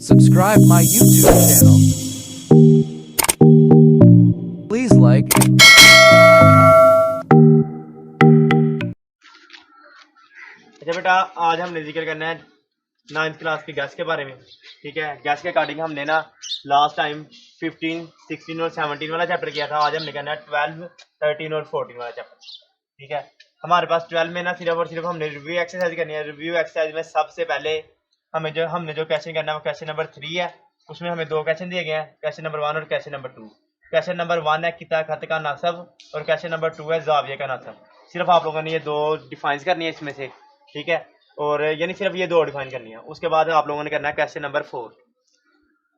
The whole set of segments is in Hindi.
Subscribe my YouTube channel. Please like. अच्छा बेटा, आज हमने जिक्र करना है 9th क्लास की गैस के बारे में। ठीक है, गैस के अकॉर्डिंग हमने ना लास्ट टाइम 15, 16 और 17 वाला चैप्टर किया था। आज हमने करना है 12, 13 और 14 वाला चैप्टर। ठीक है, हमारे पास 12 में ना सिर्फ और सिर्फ हमने रिव्यू एक्सरसाइज करनी है। रिव्यू एक्सरसाइज में सबसे पहले हमने जो क्वेश्चन करना है वो क्वेश्चन नंबर 3 है। उसमें हमें दो क्वेश्चन दिए गए हैं, क्वेश्चन नंबर 1 और क्वेश्चन नंबर 2। क्वेश्चन नंबर 1 है किता खत का नासब और क्वेश्चन नंबर 2 है जाविये का नासब। सिर्फ आप लोगों ने ये दो डिफाइन करनी है इसमें से। ठीक है, और यानी सिर्फ ये दो डिफाइन करनी है। उसके बाद आप लोगों ने करना है क्वेश्चन नंबर 4।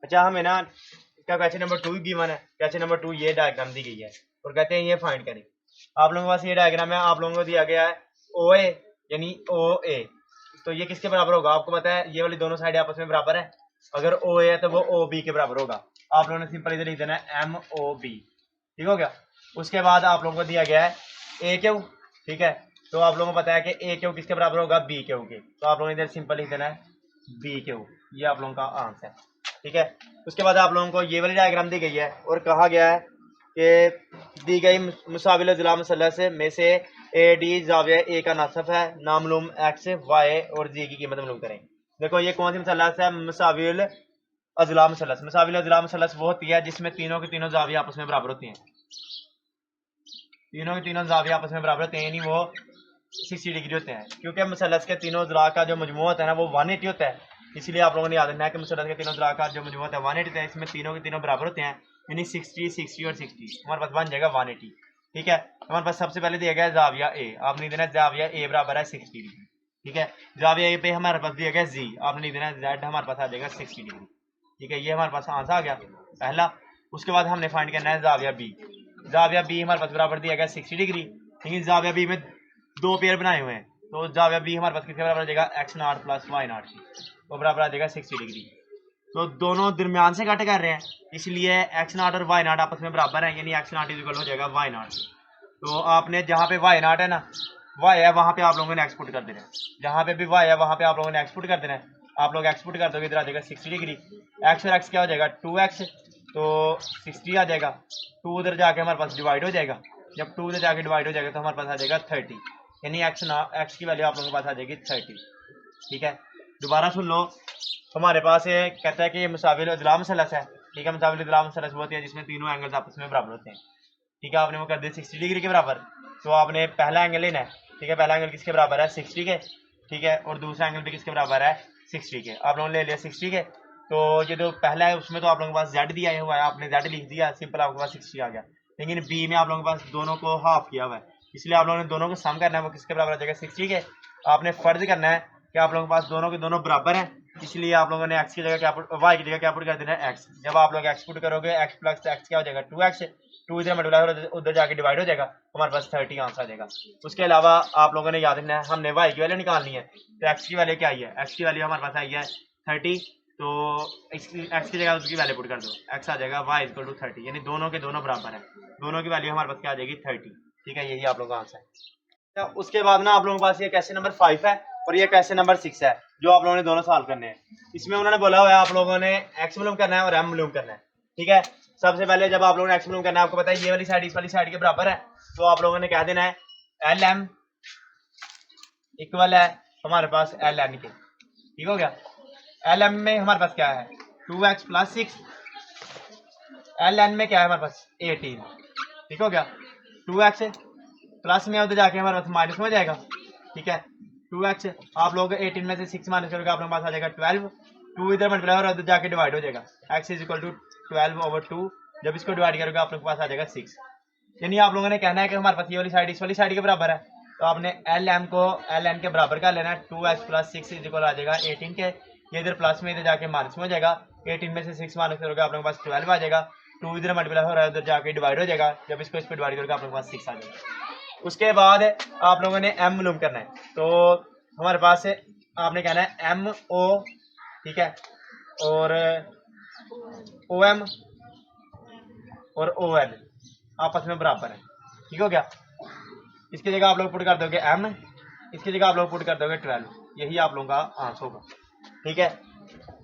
अच्छा, हमें ना इसका क्वेश्चन नंबर 2 गिवन है। क्वेश्चन नंबर 2 ये डायग्राम दी गई है और कहते हैं ये फाइंड करें। आप लोगों के पास ये डायग्राम है, आप लोगों को दिया गया है ओ ए यानी ओ ए। तो ये किसके बराबर होगा? आपको पता है ये वाली दोनों साइड आपस में बराबर है। अगर ओ ए है तो वो ओ बी के बराबर होगा। आप लोगों ने सिंपल इधर लिख देना है एम ओ बी। ठीक हो गया। उसके बाद आप लोगों को दिया गया है ए क्यू। ठीक है, तो आप लोगों को पता है कि ए क्यू किसके बराबर होगा? बी क्यू के। तो आप लोगों ने इधर सिंपल लिख देना है बी क्यू। ये आप लोगों का आंसर है। ठीक है, उसके बाद आप लोगों को ये वाली डायग्राम दी गई है और कहा गया है कि दी गई मुसाविल अज़ला मुसल्लस में से ए डी जाविया ए का नासब है, नामलूम एक्स वाई और जी की कीमत मालूम करें। देखो ये कौन सी मुसल्लस है? मुसाविल अज़ला मुसल्लस। मुसाविल अज़ला मुसल्लस वो होती है जिसमें तीनों के तीनों जाविया आपस में बराबर होती हैं। तीनों के तीनों जाविया आपस में बराबर होते हैं, यानी वो 60 डिग्री होते हैं। क्योंकि मुसल्लस के तीनों ज़रा का जो मजमू होता है ना वो 180 होता है। इसलिए आप लोगों ने याद रखना है कि मुसल्लस के तीनों ज़रा का जो मजमू होता है 180 होता है। इसमें तीनों के तीनों बराबर होते हैं, यानी 60, 60 और 60। हमारे पास बन जाएगा 180। ठीक है, हमारे पास सबसे पहले दिया गया जाविया ए। आपने देना जाविया ए बराबर है 60 डिग्री। ठीक है, जाविया ए पे हमारे पास दिया गया जी। आपने देना जेड हमारे पास आ जाएगा 60 डिग्री। ठीक है, ये हमारे पास आंसर आ गया पहला। उसके बाद हमने फाइंड करना है जाविया बी। जाविया बी हमारे पास बराबर दिया गया 60 डिग्री, लेकिन जाविया बी में दो पेयर बनाए हुए हैं। तो जाविया बी हमारे पास किसके बराबर आ जाएगा? X not plus y not की। तो बराबर आ जाएगा 60 डिग्री। तो दोनों दरमियान से कट कर रहे हैं, इसलिए एक्स नॉट और वाई नॉट आपस में बराबर है, यानी एक्स नॉट इक्वल हो जाएगा वाई नॉट। तो आपने जहाँ पे वाई नॉट है ना, वाई है वहाँ पे आप लोगों ने एक्सपोर्ट कर देना है। जहाँ पे भी वाई है वहाँ पे आप लोगों ने एक्सपोर्ट कर देना है। आप लोग एक्सपोर्ट कर दोगे, इधर आ जाएगा 60 डिग्री। एक्स और एक्स क्या हो जाएगा? 2x, तो 60 आ जाएगा। 2 उधर जाके हमारे पास डिवाइड हो जाएगा। जब 2 उधर जाके डिवाइड हो जाएगा तो हमारे पास आ जाएगा 30, यानी एक्स की वैल्यू आप लोगों के पास आ जाएगी 30। ठीक है, दोबारा सुन लो। हमारे पास ये कहता है कि ये मुसाविल अज़ला मुसल्लस है। ठीक है, मुसाविल अज़ला मुसल्लस वो होती है जिसमें तीनों एंगल्स आपस में बराबर होते हैं। ठीक है, आपने वो कर दिया 60 डिग्री के बराबर। तो आपने पहला एंगल लेना है। ठीक है, पहला एंगल किसके बराबर है? 60 के। ठीक है, और दूसरा एंगल भी किसके बराबर है? 60 के। आप लोगों ने ले लिया 60 के। तो ये जो पहला है उसमें तो आप लोगों के पास जेड दिया हुआ है, आपने जेड लिख दिया, सिंपल आपके पास 60 आ गया। लेकिन बी में आप लोगों के पास दोनों को हाफ किया हुआ है, इसलिए आप लोगों ने दोनों को सम करना है। वो किसके बराबर आ जाएगा? 60 के। आपने फर्ज करना है कि आप लोगों के पास दोनों के दोनों बराबर हैं, इसलिए आप लोगों ने एक्स की जगह क्या वाई की जगह क्या पुट कर देना है? एक्स। जब आप लोग एक्स पुट करोगे, एक्स प्लस एक्स क्या हो जाएगा? 2x। 2 इधर मल्टीप्लाई उधर जाके डिवाइड हो जाएगा, हमारे पास 30 आंसर आ जाएगा। उसके अलावा आप लोगों ने याद रखना है हमने वाई की वैल्यू निकालनी है। तो एक्स की वैल्यू क्या आई है? एक्स की वैल्यू हमारे पास आई है 30। तो एक्स की जगह उसकी वैल्यू पुट कर दो, एक्स आ जाएगा वाई इक्वल टू 30, यानी दोनों के दोनों बराबर है। दोनों की वैल्यू हमारे पास क्या आ जाएगी? 30। ठीक है, यही आप लोगों का आंसर है। तो उसके बाद ना आप लोगों के पास ये क्वेश्चन नंबर 5 है और ये क्वेश्चन नंबर 6 है, जो आप लोगों ने दोनों सॉल्व करने हैं। इसमें उन्होंने बोला हुआ है आप लोगों ने एक्स मालूम करना है और एम मालूम करना है। ठीक है, सबसे पहले जब आप लोगों ने एक्स मालूम करना है, आपको पता है ये वाली साइड इस वाली साइड के बराबर है, तो आप लोगों ने कह देना है एल एम इक्वल है हमारे पास एल एन के। ठीक हो गया। एल एम में हमारे पास क्या है? 2x plus 6। एल एन में क्या है हमारे पास? 18। ठीक हो गया। 2x प्लस में उधर जाके हमारे पास माइनस में हो जाएगा। ठीक है, 2x आप लोग 18 में से 6 माइनस करोगे, आप लोगों के पास आ जाएगा 12। 2 इधर मल्टीप्लाई और उधर जाके डिवाइड हो जाएगा। x is equal to 12/2। जब इसको डिवाइड करोगे आप लोगों के पास आ जाएगा 6। यानी आप लोगों ने कहना है कि हमारे पास ये वाली साइड इस वाली साइड के बराबर है, तो आपने एल एम को एल एन के बराबर कर लेना है। 2x प्लस 6 इज इक्वल आ जाएगा 18 के। ये इधर प्लस में इधर जाके माइनस में हो जाएगा। 18 में से 6 माइनस करोगे आप लोगों के पास 12 आ जाएगा। 2 इधर मल्टीप्लाई हो रहा है, उधर जाके डिवाइड हो जाएगा। जब इसको इस पर डिवाइड करोगे आप लोगों के पास 6 आ जाएगा। उसके बाद आप लोगों ने एम मालूम करना है, तो हमारे पास आपने कहना है एम ओ। ठीक है, और ओ एम और ओ एन आपस में बराबर है। ठीक हो गया। इसकी जगह आप लोग पुट कर दोगे एम, इसकी जगह आप लोग पुट कर दोगे 12। यही आप लोगों का आंसर होगा। ठीक है,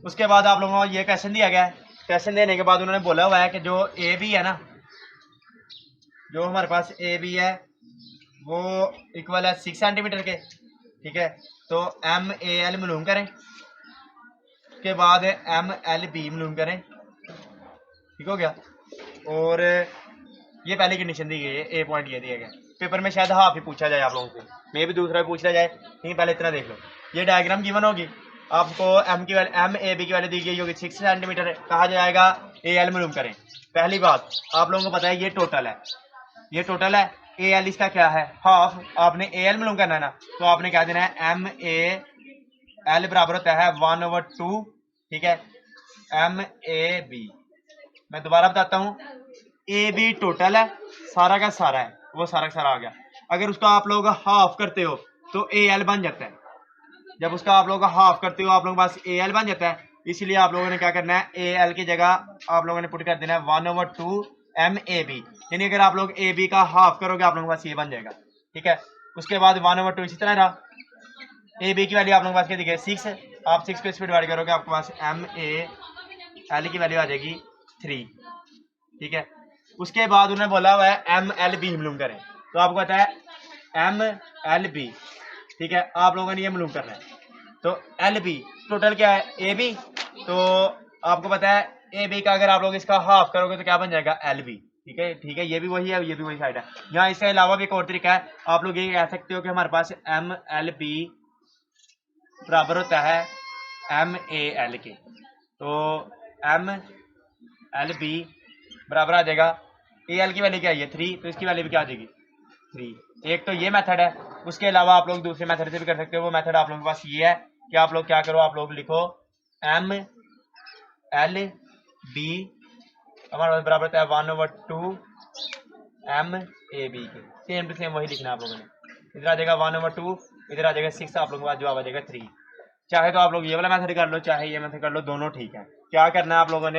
उसके बाद आप लोगों को ये क्वेश्चन दिया गया है। क्वेश्चन देने के बाद उन्होंने बोला हुआ है कि जो ए बी है ना, जो हमारे पास ए बी है वो इक्वल है 6 सेंटीमीटर के, ठीक है। तो एम ए एल मालूम करें, उसके बाद एम एल बी मालूम करें, ठीक हो गया। और ये पहली कंडीशन दी गई है, ए पॉइंट ये दिया गया। पेपर में शायद हाफ ही पूछा जाए आप लोगों से, मे भी दूसरा पूछ लिया जाए, लेकिन पहले इतना देख लो। ये डायग्राम गिवन होगी आपको, एम की वैल्यू एम ए बी की वैल्यू दी गई होगी 6 सेंटीमीटर, कहा जाएगा ए एल मालूम करें। पहली बात आप लोगों को पता है ये टोटल है, ये टोटल है। ए एल इसका क्या है, हाफ। आपने ए एल मालूम करना है ना, तो आपने क्या देना है, एम ए एल बराबर होता है 1/2, ठीक है, एम ए बी। मैं दोबारा बताता हूँ, ए बी टोटल है, सारा का सारा है, वो सारा का सारा आ गया। अगर उसका आप लोग हाफ करते हो तो ए एल बन जाता है। जब उसका आप लोग हाफ करते हो आप लोगों के पास ए एल बन जाता है। इसलिए आप लोगों ने क्या करना है, ए एल की जगह आप लोगों ने पुट कर देना है 1/2 एम ए बी। यानी अगर आप लोग ए बी का हाफ करोगे आप लोगों के पास ये बन जाएगा, ठीक है। उसके बाद 1/2 इसी तरह रहा। ए बी की वैल्यू आप लोगों के पास क्या दी गई, 6 है। आप 6 को इस पर डिवाइड करोगे आपके पास एम ए एल की वैल्यू आ जाएगी 3, ठीक है। उसके बाद उन्होंने बोला हुआ है एम एल बी मालूम करें, तो आपको पता है एम एल बी, ठीक है। आप लोगों ने ये मालूम करना है। तो एल बी टोटल क्या है, ए बी, तो आपको पता है ए बी का अगर आप लोग इसका हाफ करोगे तो क्या बन जाएगा, एल बी, ठीक है, ठीक है। ये भी वही है, ये भी वही साइड है। यहाँ इसके अलावा भी एक और तरीका है, आप लोग ये कह सकते हो कि हमारे पास एम एल बी बराबर होता है एम ए एल के। तो एम एल बी बराबर आ जाएगा, ए एल की वैल्यू क्या है 3, तो इसकी वैल्यू भी क्या आ जाएगी 3। एक तो ये मेथड है, उसके अलावा आप लोग दूसरे मेथड से भी कर सकते हो। वो मेथड आप लोगों के पास ये है कि आप लोग क्या करो, आप लोग लिखो एम एल बी हमारे पास बराबर है 1/2 एम ए बी के। सेम टू सेम वही लिखना है आप लोगों ने। इधर आ जाएगा 1/2, इधर आ जाएगा 6, आप लोगों के पास जवाब आ जाएगा 3। चाहे तो आप लोग ये वाला मेथड कर लो, चाहे ये मेथड कर लो, दोनों ठीक है। क्या करना है आप लोगों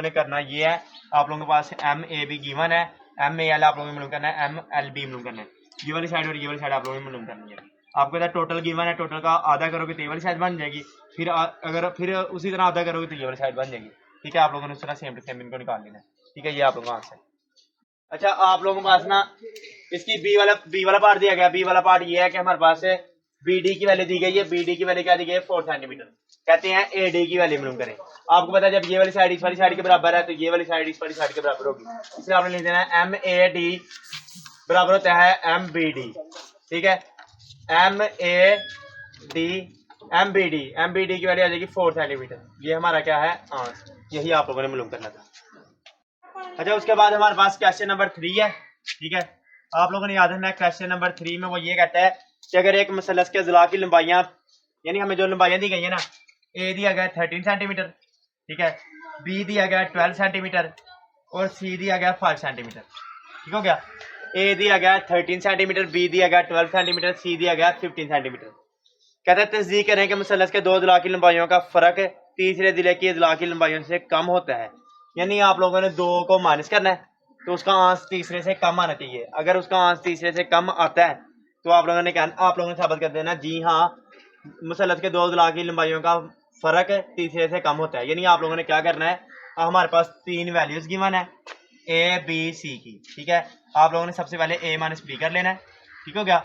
ने करना ये है, आप लोगों के पास एम ए बी गिवन है, एम ए एल आप लोगों ने मालूम करना है, एम एल बी मालूम करना है। ये वाली साइड और ये वाली साइड आप लोगों ने मालूम करनी है। आपको इधर टोटल गिवन है, टोटल का आधा करोगे तो ये वाली साइड बन जाएगी, फिर अगर फिर उसी तरह आधा करोगे तो ये वाली साइड बन जाएगी, ठीक है। आप लोगों ने उस तरह सेम टू सेम इनको निकाल लेना है, ठीक है। ये आप लोगों का आंसर। अच्छा, आप लोगों के पास ना इसकी बी वाला पार्ट दिया गया। बी वाला पार्ट ये है कि हमारे पास बी डी की वैल्यू दी गई है। बी डी की वैल्यू क्या दी गई है, 4 सेंटीमीटर। कहते हैं ए डी की वैल्यू मालूम करें। आपको पता है जब ये वाली साइड इस वाली साइड के बराबर है तो ये वाली साइड इस वाली साइड के बराबर होगी, इसलिए आपने लिख देना है एम ए डी बराबर होता है एम बी डी, ठीक है। M A D M B D की वैल्यू आ जाएगी 4 सेंटीमीटर। ये हमारा क्या है, आंसर। यही आप लोगों ने मालूम करना था। अच्छा, उसके बाद हमारे पास क्वेश्चन नंबर 3 है, ठीक है। आप लोगों ने याद रखना है क्वेश्चन नंबर 3 में वो ये कहता है कि अगर एक मसलस के अज़ला की लंबाइयाँ, यानी हमें जो लंबाइयाँ दी गई है ना, ए दिया गया 13 सेंटीमीटर, ठीक है, बी दिया गया 12 सेंटीमीटर और सी दिया गया 5 सेंटीमीटर, ठीक हो गया। ए दिया गया 13 सेंटीमीटर, बी दिया गया 12 सेंटीमीटर, सी दिया गया 15 सेंटीमीटर। कहते हैं तस्दीक करें कि मसलस के दो अज़ला की लंबाइयों का फ़र्क तीसरे ज़िले की अज़ला की लंबाइयों से कम होता है। यानी आप लोगों ने 2 को माइनस करना है तो उसका आंस तीसरे से कम आना चाहिए। अगर उसका आंस तीसरे से कम आता है तो आप लोगों ने साबित कर देना जी हाँ, मसलस के दो अज़ला की लंबाइयों का फ़र्क तीसरे से कम होता है। यानी आप लोगों ने क्या करना है, हमारे पास 3 वैल्यूज़ गिवन है ए बी सी की, ठीक है। आप लोगों ने सबसे पहले ए माइनस बी कर लेना है, ठीक हो गया।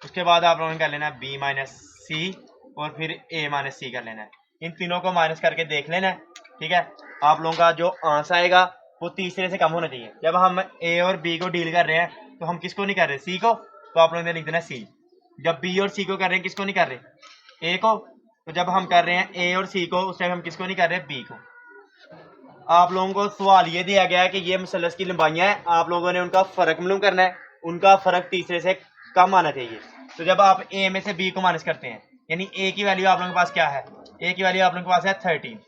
उसके बाद आप लोगों ने कर लेना है बी माइनस सी और फिर ए माइनस सी कर लेना है। इन तीनों को माइनस करके देख लेना है, ठीक है। आप लोगों का जो आंसर आएगा वो तीसरे से कम होना चाहिए। जब हम ए और बी को डील कर रहे हैं तो हम किसको नहीं कर रहे, सी को, तो आप लोगों ने लिख देना सी। जब बी और सी को कर रहे हैं किसको नहीं कर रहे, ए को, तो जब हम कर रहे हैं ए और सी को उस टाइम हम किसको नहीं कर रहे, बी को। आप लोगों को सवाल ये दिया गया है कि ये मसलस की लंबाइयाँ हैं, आप लोगों ने उनका फ़र्क मालूम करना है, उनका फ़र्क तीसरे से कम आना चाहिए। तो जब आप ए में से बी को माइनस करते हैं, यानी ए की वैल्यू आप लोगों के पास क्या है, ए की वैल्यू आप लोगों के पास है 13,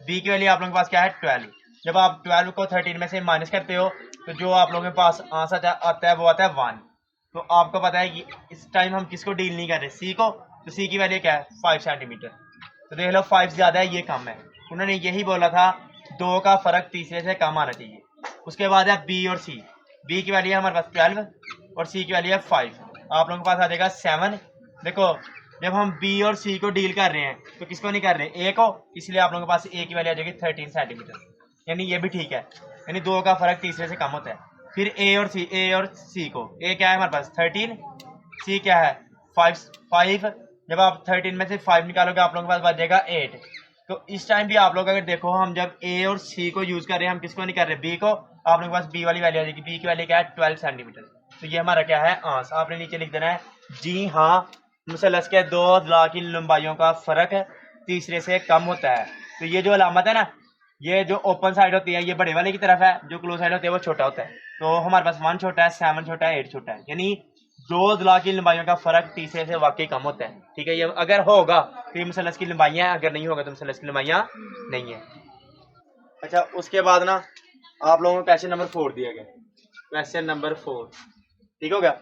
बी की वैल्यू आप लोगों के पास क्या है 12। जब आप 12 को 13 में से माइनस करते हो तो जो आप लोगों के पास आंसर आता है वो आता है 1। तो आपको पता है कि इस टाइम हम किसको डील नहीं कर रहे, सी को, तो सी की वैल्यू क्या है 5 सेंटीमीटर। तो देख लो 5 ज़्यादा है, ये कम है। उन्होंने यही बोला था 2 का फ़र्क तीसरे से कम आना चाहिए। उसके बाद है बी और सी। बी की वैल्यू है हमारे पास 12 और सी की वैल्यू है 5। आप लोगों के पास आ जाएगा 7। देखो जब हम बी और सी को डील कर रहे हैं तो किसको नहीं कर रहे, ए को, इसलिए आप लोगों के पास ए की वैल्यू आ जाएगी 13 सेंटीमीटर, यानी ये भी ठीक है, यानी दो का फर्क तीसरे से कम होता है। फिर ए और सी को, ए क्या है हमारे पास 13, सी क्या है 5, जब आप 13 में से 5 निकालोगे आप लोगों के पास बच जाएगा 8। तो इस टाइम भी आप लोग अगर देखो, हम जब ए और सी को यूज कर रहे हैं, हम किसको नहीं कर रहे, बी को, आप लोगों के पास बी वाली वैल्यू आ जाएगी, बी की वैल्यू क्या है 12 सेंटीमीटर। तो ये हमारा क्या है आंसर, आपने नीचे लिख देना है जी हाँ, मुसलस के दो अज़लाअ की लंबाइयों का फर्क तीसरे से कम होता है। तो ये जो अलामत है ना, ये जो ओपन साइड होती है ये बड़े वाले की तरफ है, जो क्लोज साइड होती है वो छोटा होता है। तो हमारे पास 1 छोटा है, 7 छोटा है, 8 छोटा है, यानी दो अज़लाअ की लंबाइयों का फर्क तीसरे से वाकई कम होता है। ठीक है, ये अगर होगा तो ये मुसलस की लंबाइयाँ हैं, अगर नहीं होगा तो मुसलस की लंबाइयाँ नहीं है। अच्छा, उसके बाद ना आप लोगों को क्वेश्चन नंबर 4 दिया गया, क्वेश्चन नंबर 4 ठीक हो गया।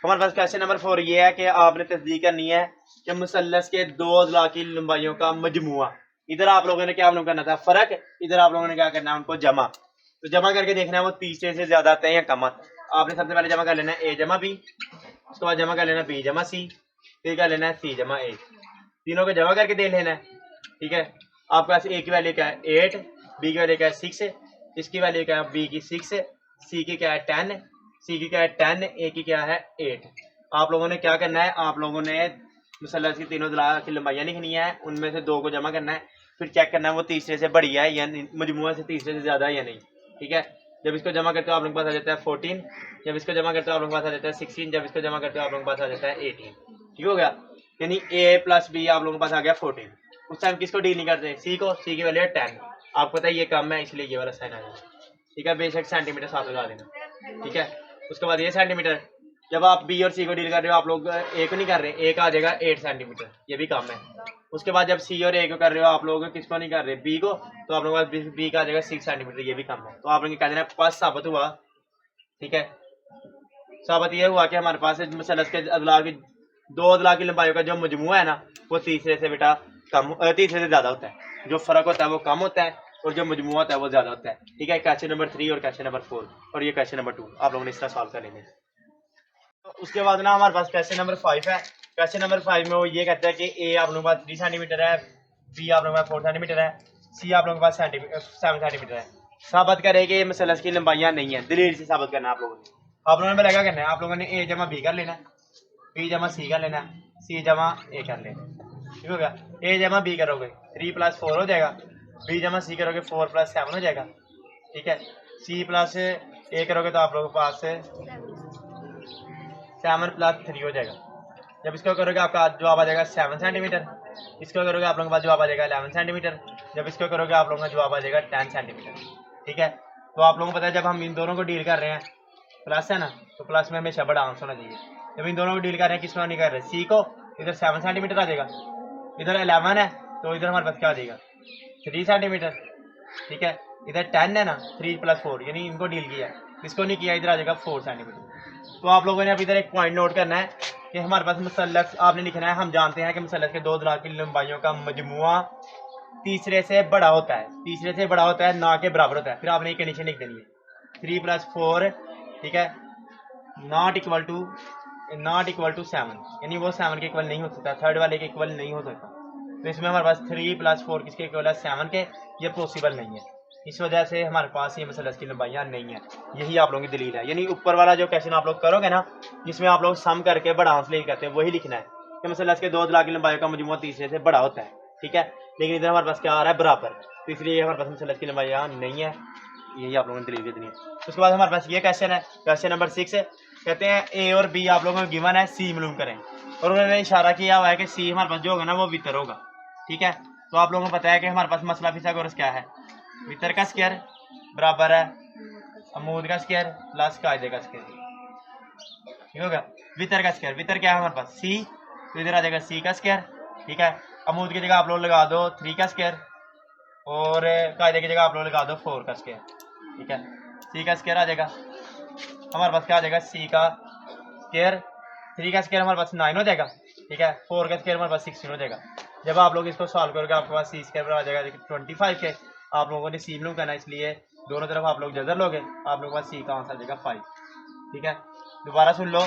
हमारे पास क्वेश्चन नंबर 4 ये है कि आपने तस्दीक करनी है कि मुसल्लस के दो अज़लाअ की लंबाइयों का मजमुआ। इधर आप लोगों ने क्या करना था फर्क, इधर आप लोगों ने क्या करना है उनको जमा। तो जमा करके देखना है वो तीसरे से ज्यादा आते हैं या कम आते हैं। आपने सबसे पहले जमा कर लेना है ए जमा बी, उसके बाद जमा कर लेना बी जमा सी, फिर कर लेना है सी जमा ए, तीनों को जमा करके देख लेना है। ठीक है, आपके पास ए की वैल्यू क्या है 8, बी की वैल्यू क्या है 6, इसकी वैल्यू क्या है बी की 6, सी की क्या है 10, सी की क्या है 10, ए की क्या है 8। आप लोगों ने क्या करना है, आप लोगों ने मुसल्लस की तीनों अज़लाअ की लंबाइयाँ लिखनी है, उनमें से दो को जमा करना है, फिर चेक करना है वो तीसरे से बड़ी है या मजमुआ से तीसरे से ज़्यादा है या नहीं। ठीक है, जब इसको जमा करते हो आप लोगों के पास आ जाता है 14, जब इसको जमा करते हो आप लोगों के पास आ जाता है 16, जब इसको जमा करते हो आप लोगों के पास आ जाता है 18। ठीक हो गया, यानी ए प्लस बी आप लोगों के पास आ गया 14। उस टाइम किसको डील नहीं करते, सी को, सी की वैल्यू है 10, आपको पता है ये कम है इसलिए ये वाला साइन आ जाएगा। ठीक है, बेशक सेंटीमीटर साथ लगा देना। ठीक है, उसके बाद ये सेंटीमीटर, जब आप बी और सी को डील कर रहे हो आप लोग ए को नहीं कर रहे, ए का आ जाएगा 8 सेंटीमीटर, ये भी कम है। उसके बाद जब सी और ए को कर रहे हो आप लोग किसको नहीं कर रहे, बी को, तो आप लोगों का बी का आ जाएगा 6 सेंटीमीटर, ये भी कम है। तो आप लोग कह देना पास साबित हुआ। ठीक है, साबित ये हुआ कि हमारे पास मुसल्लस के अज़लाअ की दो अज़लाअ की लंबाइयों का जो मजमुआ है ना वो तीसरे से बेटा तीसरे से ज्यादा होता है, जो फर्क होता है वो कम होता है और जो मजमुआ होता है वो ज्यादा होता है। ठीक है, क्वेश्चन नंबर 3 और क्वेश्चन नंबर 4 और ये क्वेश्चन नंबर 2 आप लोगों ने इस तरह सॉल्व कर लेंगे। तो उसके बाद ना हमारे पास क्वेश्चन नंबर 5 है। क्वेश्चन नंबर 5 में वो ये कहता है कि ए आप लोगों के पास 3 सेंटीमीटर है, बी आप लोगों के पास 4 सेंटीमीटर है, सी आप लोगों के पास 7 सेंटीमीटर है। साबित करें कि ये मुसल्लस की लंबाइयाँ नहीं है, दलील से साबित करना है आप लोगों ने। आप लोगों ने पहले क्या करना है, आप लोगों ने ए जमा बी कर लेना है, बी जमा सी कर लेना है, सी जमा ए कर लेना। ठीक हो गया, ए जमा बी करोगे 3 + 4 हो जाएगा, बी जमा सी करोगे 4 + 7 हो जाएगा। ठीक है, सी प्लस ए करोगे तो आप लोगों के पास 7 + 3 हो जाएगा। जब इसको करोगे आपका जवाब आ जाएगा 7 सेंटीमीटर, इसको करोगे आप लोगों के पास जवाब आ जाएगा 11 सेंटीमीटर, जब इसको करोगे आप लोगों का जवाब आ जाएगा 10 सेंटीमीटर। ठीक है, तो आप लोगों को पता है जब हम इन दोनों को डील कर रहे हैं प्लस है ना, तो प्लस में हमेशा बड़ा आंसर होना चाहिए। जब इन दोनों को डील कर रहे हैं किसको नहीं कर रहे, सी को, इधर 7 सेंटीमीटर आ जाएगा, इधर 11 है तो इधर हमारे पास क्या आ जाएगा 3 सेंटीमीटर। ठीक है, इधर 10 है ना, 3 + 4 यानी इनको डील किया, इसको नहीं किया, इधर आ जाएगा 4 सेंटीमीटर। तो आप लोगों ने अब इधर एक पॉइंट नोट करना है कि हमारे पास मुसल्लस आपने लिखना है, हम जानते हैं कि मुसल्लस के दो अज़लाअ की लंबाइयों का मजमुआ तीसरे से बड़ा होता है, तीसरे से बड़ा होता है ना के बराबर होता है। फिर आपने एक कंडीशन लिख देनी है 3 + 4, ठीक है, नॉट इक्वल टू 7, यानी वो 7 के इक्वल नहीं हो सकता, थर्ड वाले के इक्वल नहीं हो सकता। तो इसमें हमारे पास 3 + 4 किसके इक्वल है 7 के, ये पॉसिबल नहीं है, इस वजह से हमारे पास ये मुसल्लस की लंबाइयाँ नहीं है। यही आप लोगों की दलील है, यानी ऊपर वाला जो क्वेश्चन आप लोग करोगे ना जिसमें आप लोग सम करके बड़ा हासिल करते हैं वही लिखना है कि मुसल्लस के दो अज़लाअ की लंबाइयों का मजमुआ तीसरे से बड़ा होता है। ठीक है, लेकिन इधर हमारे पास क्या आ रहा है बराबर, तो इसलिए हमारे पास मुसल्लस की लंबाइयाँ नहीं है, यही आप लोगों ने दलील देनी है। उसके बाद हमारे पास ये क्वेश्चन है, क्वेश्चन नंबर 6 है, कहते हैं ए और बी आप लोगों को गिवन है, सी मालूम करें, और उन्होंने इशारा किया हुआ है कि सी हमारे पास जो होगा ना वो वितर होगा। ठीक है, तो आप लोगों को पता है कि हमारे पास मसला फिसागोरस क्या है, वितर का स्क्वायर बराबर है अमूद का स्क्वायर प्लस कायदे का स्क्वायर। ठीक होगा, वितर का स्क्वायर, वितर क्या है हमारे पास सी, तो इधर आ जाएगा सी का स्क्वायर। ठीक है, अमूद की जगह आप लोग लगा दो 3 का स्क्वायर और कायदे की जगह आप लोग लगा दो 4 का स्क्वायर। ठीक है, सी का स्क्वायर आ जाएगा, हमारे पास क्या आ जाएगा सी का स्क्वायर, 3 का स्क्वायर हमारे पास 9 हो जाएगा। ठीक है, 4 का स्क्वायर हमारे पास 16 हो जाएगा। जब आप लोग इसको सॉल्व करोगे आपके पास सी स्क्वायर आ जाएगा 25 के, आप लोगों ने सी मालूम करना है इसलिए दोनों तरफ आप लोग जजर लोगे, आप लोगों के पास सी का आंसर आ जाएगा 5। ठीक है, दोबारा सुन लो,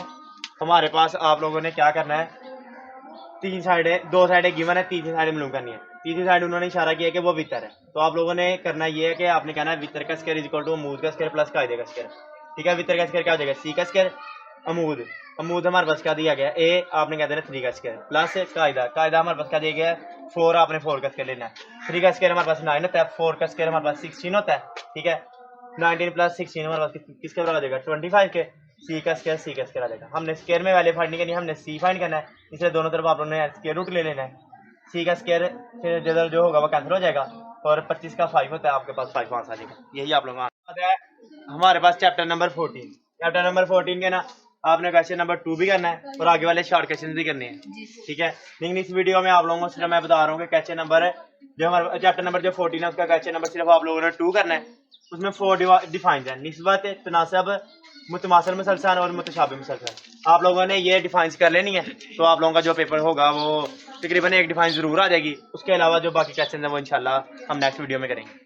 हमारे पास आप लोगों ने क्या करना है, तीन साइडें, दो साइडें गिवन है, तीसरी साइड मालूम करनी है। तीसरी साइड उन्होंने इशारा किया कि वो वितर है, तो आप लोगों ने करना ये है कि आपने कहना है वितर का स्क्वायर इज इक्वल टू अमूद का स्क्वायर प्लस कायदे का स्क्वायर। ठीक है, वितर का स्क्वायर क्या हो जाएगा, सी का स्क्वायर, अमूद, अमूद हमारे पास क्या दिया गया है, ए, आपने कह देना 3 का स्क्वायर प्लस कायदा, कायदा हमारे पास क्या दिया गया है 4, आपने 4 का स्क्वायर लेना है। 3 का स्क्वायर हमारे पास 9 होता है, 4 का स्क्वायर हमारे पास 16 होता है। ठीक है, 19 प्लस 16 हमारे पास किसके बराबर आ जाएगा 25 के। सी का स्क्वायर आ जाएगा। हमने स्क्वायर में वैल्यू फाइंड नहीं करनी, हमने सी फाइंड करना है, इसलिए दोनों तरफ आप लोगों ने स्क्वायर रूट ले लेना है। सी का स्क्वायर फिर जिधर जो होगा वो कैंसिल हो जाएगा, और 25 का 5 होता है, आपके पास 5 आंसर आ जाएगा। यही आप लोगों का है हमारे पास चैप्टर नंबर 14। चैप्टर नंबर 14 के ना आपने क्वेश्चन नंबर 2 भी करना है और आगे वाले शॉर्ट क्वेश्चन भी करने हैं। ठीक है, लेकिन इस वीडियो में आप लोगों को सिर्फ मैं बता रहा हूँ कि क्वेश्चन नंबर जो हमारा चैप्टर नंबर जो 14 है उसका क्वेश्चन नंबर सिर्फ आप लोगों ने 2 करना है। उसमें 4 डिफाइंस है, निस्बत, तनासब, मुतमासिल मुसलसल और मुतशाबिह मुसलसल। आप लोगों ने ये डिफाइंस कर लेनी है, तो आप लोगों का जो पेपर होगा वो तकरीबन एक डिफाइंस जरूर आ जाएगी। उसके अलावा जो बाकी क्वेश्चन है वो इंशाल्लाह हम नेक्स्ट वीडियो में करेंगे।